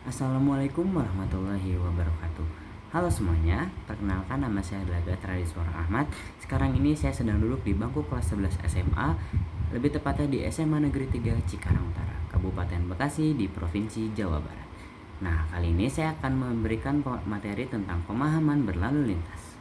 Assalamualaikum warahmatullahi wabarakatuh. Halo semuanya, perkenalkan nama saya adalah Tradiswara Ahmad. Sekarang ini saya sedang duduk di bangku kelas 11 SMA, lebih tepatnya di SMA Negeri 3 Cikarang Utara, Kabupaten Bekasi di Provinsi Jawa Barat. Nah, kali ini saya akan memberikan materi tentang pemahaman berlalu lintas.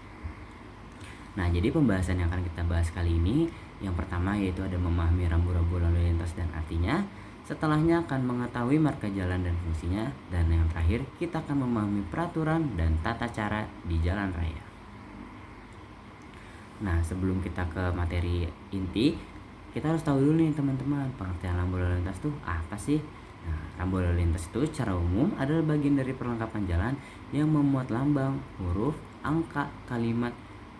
Nah, jadi pembahasan yang akan kita bahas kali ini, yang pertama yaitu ada memahami rambu-rambu lalu lintas dan artinya. Setelahnya akan mengetahui marka jalan dan fungsinya, dan yang terakhir kita akan memahami peraturan dan tata cara di jalan raya. Nah, sebelum kita ke materi inti, kita harus tahu dulu nih teman-teman, pengertian rambu lalu lintas itu apa sih? Nah, rambu lalu lintas itu secara umum adalah bagian dari perlengkapan jalan yang memuat lambang, huruf, angka, kalimat,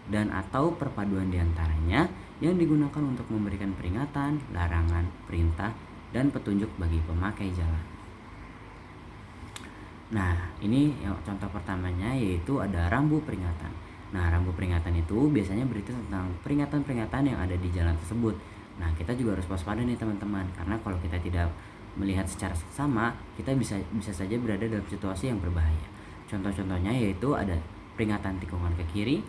dan atau perpaduan diantaranya yang digunakan untuk memberikan peringatan, larangan, perintah, dan petunjuk bagi pemakai jalan. Nah, ini contoh pertamanya yaitu ada rambu peringatan. Nah, rambu peringatan itu biasanya berita tentang peringatan-peringatan yang ada di jalan tersebut. Nah, kita juga harus waspada nih teman-teman, karena kalau kita tidak melihat secara seksama, kita bisa saja berada dalam situasi yang berbahaya. Contoh-contohnya yaitu ada peringatan tikungan ke kiri,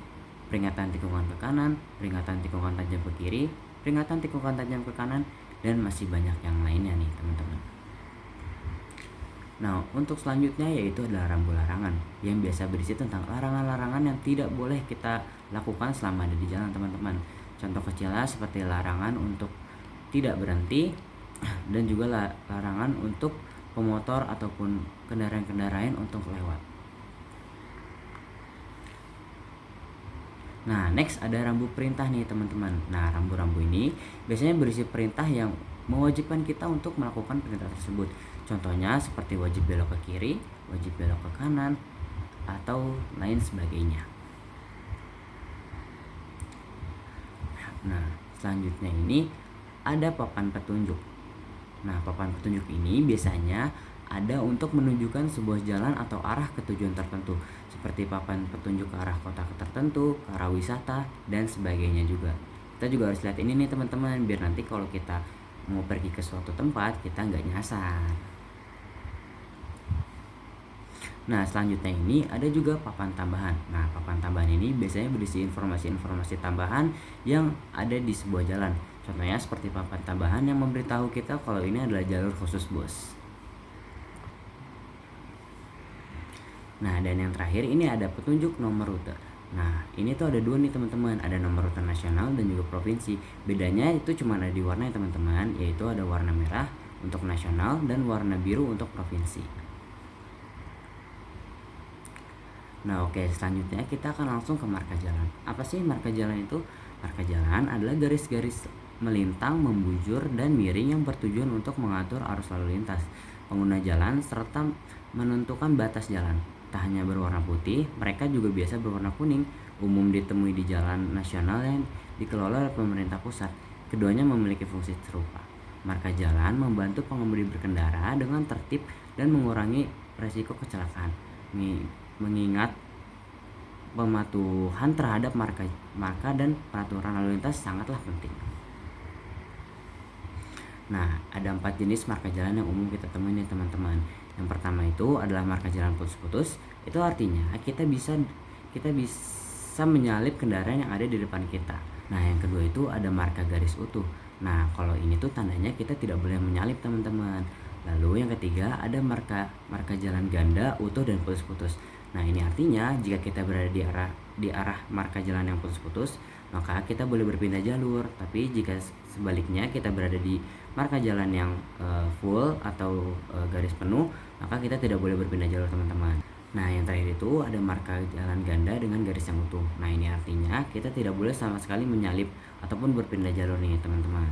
peringatan tikungan ke kanan, peringatan tikungan tajam ke kiri, peringatan tikungan tajam ke kanan, dan masih banyak yang lainnya nih teman-teman. Nah, untuk selanjutnya yaitu adalah rambu larangan yang biasa berisi tentang larangan-larangan yang tidak boleh kita lakukan selama ada di jalan teman-teman. Contoh kecilnya seperti larangan untuk tidak berhenti dan juga larangan untuk pemotor ataupun kendaraan-kendaraan untuk lewat. Nah, next ada rambu perintah nih teman-teman. Nah, rambu-rambu ini biasanya berisi perintah yang mewajibkan kita untuk melakukan perintah tersebut. Contohnya seperti wajib belok ke kiri, wajib belok ke kanan, atau lain sebagainya. Nah, selanjutnya ini ada papan petunjuk. Nah, papan petunjuk ini biasanya ada untuk menunjukkan sebuah jalan atau arah ke tujuan tertentu, seperti papan petunjuk ke arah kota tertentu, ke arah wisata, dan sebagainya juga. Kita juga harus lihat ini nih teman-teman, biar nanti kalau kita mau pergi ke suatu tempat, kita nggak nyasar. Nah, selanjutnya ini ada juga papan tambahan. Nah, papan tambahan ini biasanya berisi informasi-informasi tambahan yang ada di sebuah jalan. Contohnya seperti papan tambahan yang memberitahu kita kalau ini adalah jalur khusus bus. Nah, dan yang terakhir ini ada petunjuk nomor rute. Nah, ini tuh ada dua nih teman-teman, ada nomor rute nasional dan juga provinsi. Bedanya itu cuma ada di warna ya teman-teman, yaitu ada warna merah untuk nasional dan warna biru untuk provinsi. Nah, oke, selanjutnya kita akan langsung ke marka jalan. Apa sih marka jalan itu? Marka jalan adalah garis-garis melintang, membujur, dan miring yang bertujuan untuk mengatur arus lalu lintas pengguna jalan serta menentukan batas jalan. Tak hanya berwarna putih, mereka juga biasa berwarna kuning, umum ditemui di jalan nasional yang dikelola oleh pemerintah pusat. Keduanya memiliki fungsi serupa. Marka jalan membantu pengemudi berkendara dengan tertib dan mengurangi resiko kecelakaan. Mengingat pematuhan terhadap marka dan peraturan lalu lintas sangatlah penting. Nah, ada 4 jenis marka jalan yang umum kita temui nih teman-teman. Yang pertama itu adalah marka jalan putus-putus. Itu artinya kita bisa menyalip kendaraan yang ada di depan kita. Nah, yang kedua itu ada marka garis utuh. Nah, kalau ini tuh tandanya kita tidak boleh menyalip teman-teman. Lalu yang ketiga ada marka jalan ganda, utuh, dan putus-putus. Nah, ini artinya jika kita berada di arah marka jalan yang putus-putus, maka kita boleh berpindah jalur. Tapi jika sebaliknya kita berada di marka jalan yang full atau garis penuh, maka kita tidak boleh berpindah jalur teman-teman. Nah, yang terakhir itu ada marka jalan ganda dengan garis yang utuh. Nah, ini artinya kita tidak boleh sama sekali menyalip ataupun berpindah jalur nih teman-teman.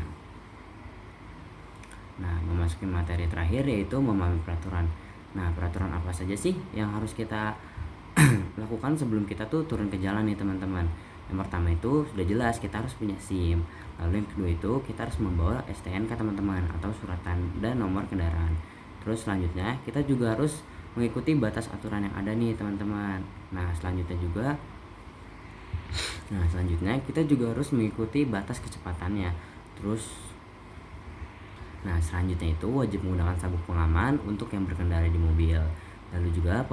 Nah, memasuki materi terakhir yaitu memahami peraturan. Nah, peraturan apa saja sih yang harus kita lakukan sebelum kita tuh turun ke jalan nih teman-teman? Yang pertama itu sudah jelas kita harus punya SIM. Lalu yang kedua itu kita harus membawa STNK teman-teman atau surat tanda nomor kendaraan. Terus selanjutnya kita juga harus mengikuti batas aturan yang ada nih teman-teman. Nah, selanjutnya kita juga harus mengikuti batas kecepatannya. Nah, selanjutnya itu wajib menggunakan sabuk pengaman untuk yang berkendara di mobil. Lalu juga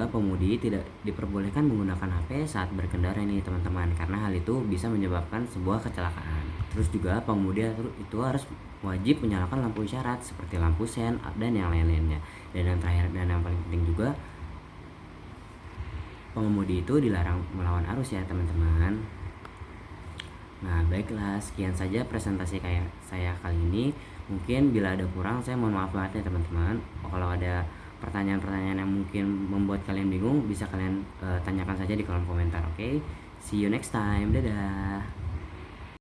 pemudi tidak diperbolehkan menggunakan HP saat berkendara nih teman-teman, karena hal itu bisa menyebabkan sebuah kecelakaan. Terus juga pengemudi itu harus wajib menyalakan lampu isyarat seperti lampu sen dan yang lain-lainnya. Dan yang terakhir dan yang paling penting juga, pengemudi itu dilarang melawan arus ya teman-teman. Nah baiklah, sekian saja presentasi kayak saya kali ini. Mungkin bila ada kurang saya mohon maaf banget ya teman-teman. Kalau ada pertanyaan-pertanyaan yang mungkin membuat kalian bingung, bisa kalian tanyakan saja di kolom komentar. Oke, see you next time, dadah.